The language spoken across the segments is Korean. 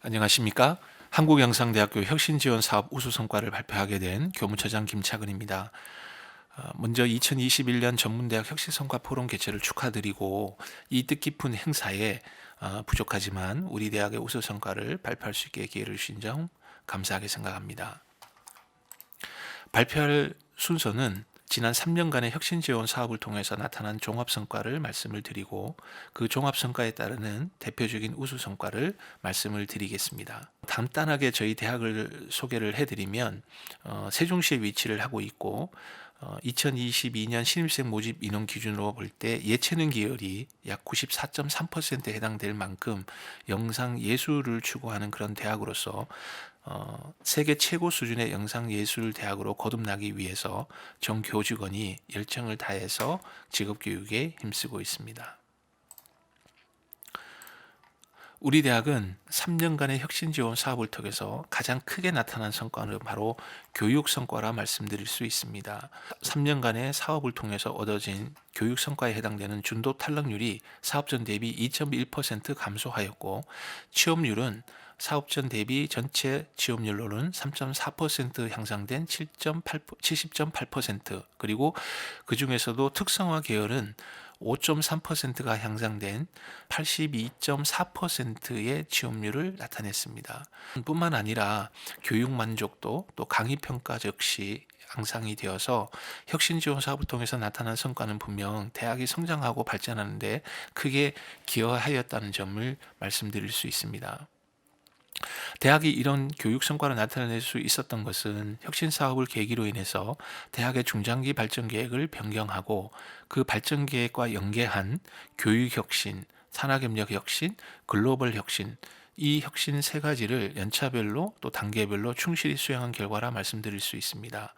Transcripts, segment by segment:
안녕하십니까? 한국영상대학교 혁신지원사업 우수성과를 발표하게 된 교무처장 김차근입니다. 먼저 2021년 전문대학 혁신성과 포럼 개최를 축하드리고 이 뜻깊은 행사에 부족하지만 우리 대학의 우수성과를 발표할 수 있게 기회를 주신 점 감사하게 생각합니다. 발표할 순서는 지난 3년간의 혁신지원 사업을 통해서 나타난 종합성과를 말씀을 드리고 그 종합성과에 따르는 대표적인 우수성과를 말씀을 드리겠습니다. 간단하게 저희 대학을 소개를 해드리면 세종시에 위치를 하고 있고 2022년 신입생 모집 인원 기준으로 볼 때 예체능 계열이 약 94.3%에 해당될 만큼 영상 예술을 추구하는 그런 대학으로서 세계 최고 수준의 영상예술 대학으로 거듭나기 위해서 전 교직원이 열정을 다해서 직업교육에 힘쓰고 있습니다. 우리 대학은 3년간의 혁신지원 사업을 통해서 가장 크게 나타난 성과는 바로 교육 성과라 말씀드릴 수 있습니다. 3년간의 사업을 통해서 얻어진 교육 성과에 해당되는 준도 탈락률이 사업전 대비 2.1% 감소하였고 취업률은 사업전 대비 전체 취업률로는 3.4% 향상된 70.8%, 그리고 그 중에서도 특성화 계열은 5.3%가 향상된 82.4%의 취업률을 나타냈습니다. 뿐만 아니라 교육 만족도 또 강의 평가 역시 향상이 되어서 혁신 지원 사업을 통해서 나타난 성과는 분명 대학이 성장하고 발전하는 데 크게 기여하였다는 점을 말씀드릴 수 있습니다. 대학이 이런 교육 성과를 나타낼 수 있었던 것은 혁신 사업을 계기로 인해서 대학의 중장기 발전 계획을 변경하고 그 발전 계획과 연계한 교육 혁신, 산학협력 혁신, 글로벌 혁신, 이 혁신 세 가지를 연차별로 또 단계별로 충실히 수행한 결과라 말씀드릴 수 있습니다.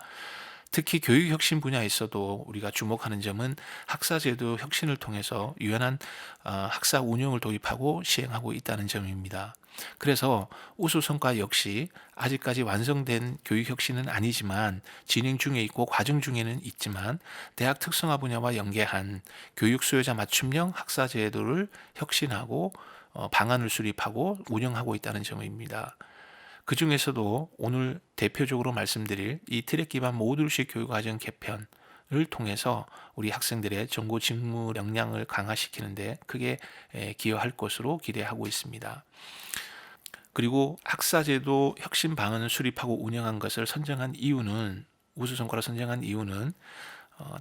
특히 교육 혁신 분야에서도 우리가 주목하는 점은 학사제도 혁신을 통해서 유연한 학사 운영을 도입하고 시행하고 있다는 점입니다. 그래서 우수 성과 역시 아직까지 완성된 교육 혁신은 아니지만 진행 중에 있고 과정 중에는 있지만 대학 특성화 분야와 연계한 교육 수요자 맞춤형 학사 제도를 혁신하고 방안을 수립하고 운영하고 있다는 점입니다. 그 중에서도 오늘 대표적으로 말씀드릴 이 트랙 기반 모듈식 교육과정 개편을 통해서 우리 학생들의 정보 직무 역량을 강화시키는데 크게 기여할 것으로 기대하고 있습니다. 그리고 학사제도 혁신 방안을 수립하고 운영한 것을 선정한 이유는 우수성과로 선정한 이유는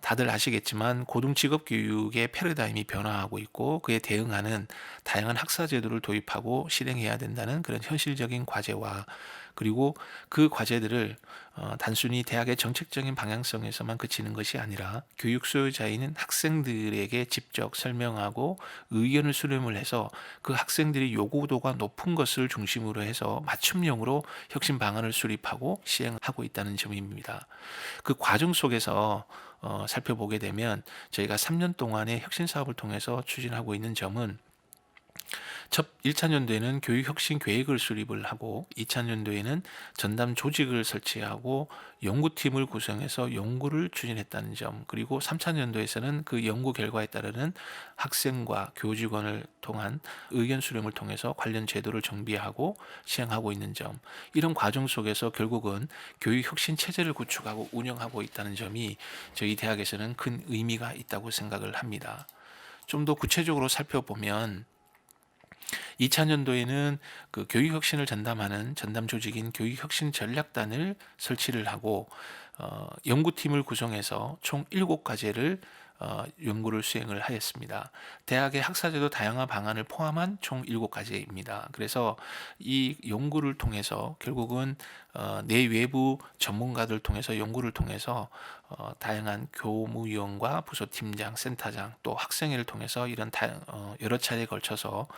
다들 아시겠지만 고등직업교육의 패러다임이 변화하고 있고 그에 대응하는 다양한 학사제도를 도입하고 실행해야 된다는 그런 현실적인 과제와 그리고 그 과제들을 단순히 대학의 정책적인 방향성에서만 그치는 것이 아니라 교육 수요자인 학생들에게 직접 설명하고 의견을 수렴을 해서 그 학생들이 요구도가 높은 것을 중심으로 해서 맞춤형으로 혁신 방안을 수립하고 시행하고 있다는 점입니다. 그 과정 속에서 살펴보게 되면 저희가 3년 동안의 혁신 사업을 통해서 추진하고 있는 점은 첫 1차 년도에는 교육혁신 계획을 수립을 하고 2차 년도에는 전담 조직을 설치하고 연구팀을 구성해서 연구를 추진했다는 점, 그리고 3차 년도에서는 그 연구 결과에 따르는 학생과 교직원을 통한 의견 수렴을 통해서 관련 제도를 정비하고 시행하고 있는 점, 이런 과정 속에서 결국은 교육혁신 체제를 구축하고 운영하고 있다는 점이 저희 대학에서는 큰 의미가 있다고 생각을 합니다. 좀 더 구체적으로 살펴보면 2차 년도에는 그 교육혁신을 전담하는 전담 조직인 교육혁신 전략단을 설치를 하고 연구팀을 구성해서 총 7과제를 연구를 수행을 하였습니다. 대학의 학사제도 다양화 방안을 포함한 총 7가지입니다. 그래서 이 연구를 통해서 결국은 내외부 전문가들 통해서 연구를 통해서 다양한 교무위원과 부서팀장, 센터장 또 학생회를 통해서 이런 여러 차례에 걸쳐서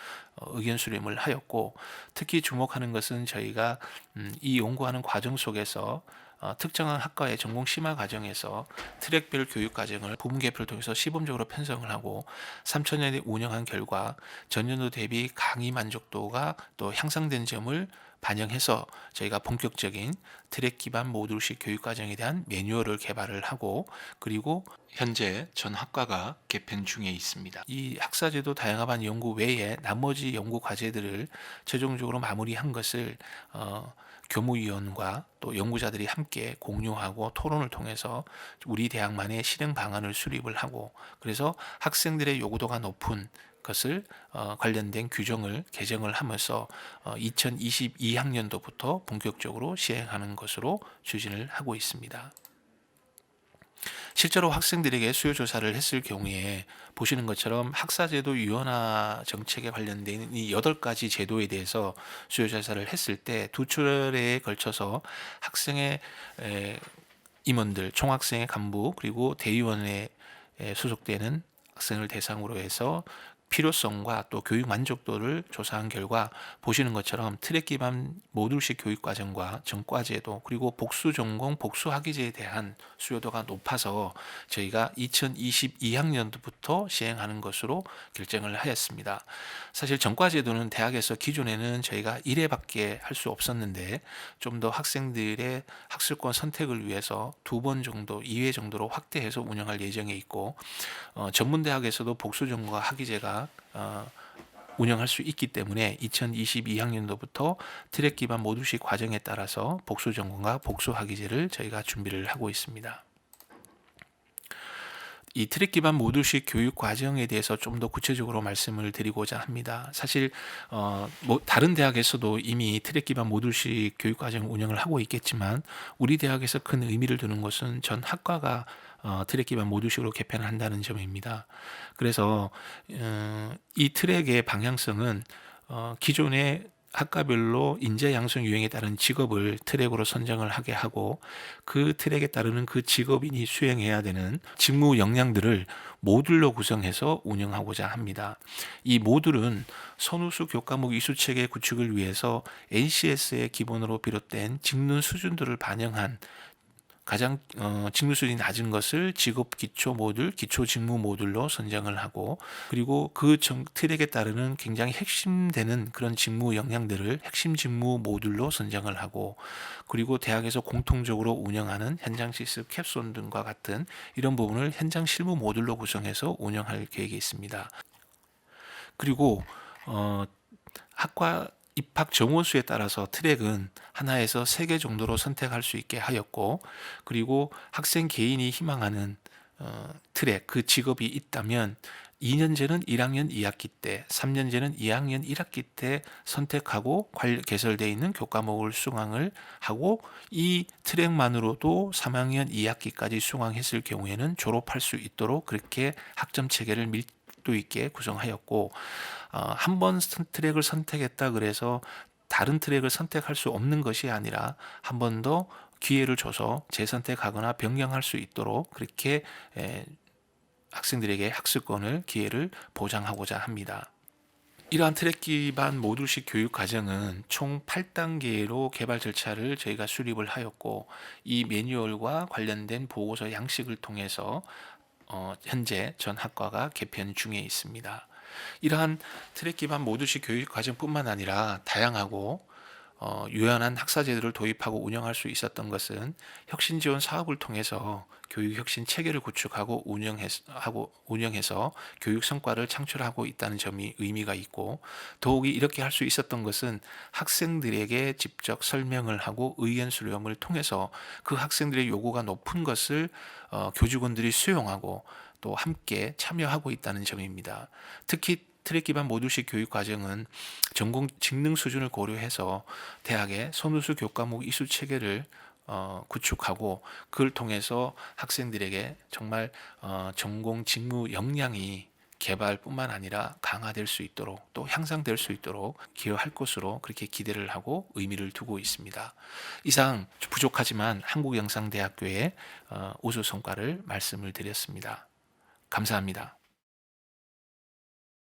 의견 수렴을 하였고 특히 주목하는 것은 저희가 이 연구하는 과정 속에서 특정한 학과의 전공 심화 과정에서 트랙별 교육 과정을 부분 개표를 통해서 시범적으로 편성을 하고 3천년에 운영한 결과 전년도 대비 강의 만족도가 또 향상된 점을 반영해서 저희가 본격적인 트랙 기반 모듈식 교육 과정에 대한 매뉴얼을 개발을 하고, 그리고 현재 전 학과가 개편 중에 있습니다. 이 학사제도 다양화반 연구 외에 나머지 연구 과제들을 최종적으로 마무리한 것을 교무위원과 또 연구자들이 함께 공유하고 토론을 통해서 우리 대학만의 실행 방안을 수립을 하고, 그래서 학생들의 요구도가 높은 것을 관련된 규정을 개정을 하면서 2022학년도부터 본격적으로 시행하는 것으로 추진을 하고 있습니다. 실제로 학생들에게 수요 조사를 했을 경우에 보시는 것처럼 학사제도 유연화 정책에 관련된 이 8가지 제도에 대해서 수요 조사를 했을 때 두 차례에 걸쳐서 학생의 임원들, 총학생의 간부, 그리고 대의원에 소속되는 학생을 대상으로 해서 필요성과 또 교육 만족도를 조사한 결과 보시는 것처럼 트랙 기반 모듈식 교육 과정과 전과제도, 그리고 복수 전공, 복수 학위제에 대한 수요도가 높아서 저희가 2022학년도부터 시행하는 것으로 결정을 하였습니다. 사실 전과제도는 대학에서 기존에는 저희가 1회밖에 할 수 없었는데 좀 더 학생들의 학술권 선택을 위해서 2번 정도, 2회 정도로 확대해서 운영할 예정에 있고, 전문대학에서도 복수 전공과 학위제가 운영할 수 있기 때문에 2022학년도부터 트랙 기반 모듈식 과정에 따라서 복수 전공과 복수 학위제를 저희가 준비를 하고 있습니다. 이 트랙 기반 모듈식 교육 과정에 대해서 좀 더 구체적으로 말씀을 드리고자 합니다. 사실 다른 대학에서도 이미 트랙 기반 모듈식 교육 과정 운영을 하고 있겠지만, 우리 대학에서 큰 의미를 두는 것은 전 학과가 트랙 기반 모듈식으로 개편을 한다는 점입니다. 그래서 이 트랙의 방향성은 기존의 학과별로 인재 양성 유형에 따른 직업을 트랙으로 선정을 하게 하고, 그 트랙에 따르는 그 직업인이 수행해야 되는 직무 역량들을 모듈로 구성해서 운영하고자 합니다. 이 모듈은 선우수 교과목 이수체계 구축을 위해서 NCS의 기본으로 비롯된 직능 수준들을 반영한 가장 직무 수준이 낮은 것을 직업 기초 모듈, 기초 직무 모듈로 선정을 하고, 그리고 그 트랙에 따르는 굉장히 핵심되는 그런 직무 역량들을 핵심 직무 모듈로 선정을 하고, 그리고 대학에서 공통적으로 운영하는 현장 실습 캡손 등과 같은 이런 부분을 현장 실무 모듈로 구성해서 운영할 계획이 있습니다. 그리고 학과 입학 정원 수에 따라서 트랙은 하나에서 3개 정도로 선택할 수 있게 하였고, 그리고 학생 개인이 희망하는 트랙, 그 직업이 있다면 2년제는 1학년 2학기 때, 3년제는 2학년 1학기 때 선택하고 개설되어 있는 교과목을 수강을 하고, 이 트랙만으로도 3학년 2학기까지 수강했을 경우에는 졸업할 수 있도록 그렇게 학점 체계를 밀도 있게 구성하였고, 한 번 트랙을 선택했다 그래서 다른 트랙을 선택할 수 없는 것이 아니라 한 번 더 기회를 줘서 재선택하거나 변경할 수 있도록 그렇게 학생들에게 학습권을 기회를 보장하고자 합니다. 이러한 트랙 기반 모듈식 교육 과정은 총 8단계로 개발 절차를 저희가 수립을 하였고, 이 매뉴얼과 관련된 보고서 양식을 통해서 현재 전 학과가 개편 중에 있습니다. 이러한 트랙 기반 모듈식 교육 과정뿐만 아니라 다양하고 유연한 학사제도를 도입하고 운영할 수 있었던 것은 혁신 지원 사업을 통해서 교육 혁신 체계를 구축하고 운영해서 교육 성과를 창출하고 있다는 점이 의미가 있고, 더욱이 이렇게 할 수 있었던 것은 학생들에게 직접 설명을 하고 의견 수렴을 통해서 그 학생들의 요구가 높은 것을 교직원들이 수용하고 또 함께 참여하고 있다는 점입니다. 특히 트랙 기반 모듈식 교육 과정은 전공 직능 수준을 고려해서 대학의 선우수 교과목 이수 체계를 구축하고, 그걸 통해서 학생들에게 정말 전공 직무 역량이 개발뿐만 아니라 강화될 수 있도록 또 향상될 수 있도록 기여할 것으로 그렇게 기대를 하고 의미를 두고 있습니다. 이상 부족하지만 한국영상대학교의 우수 성과를 말씀을 드렸습니다. 감사합니다.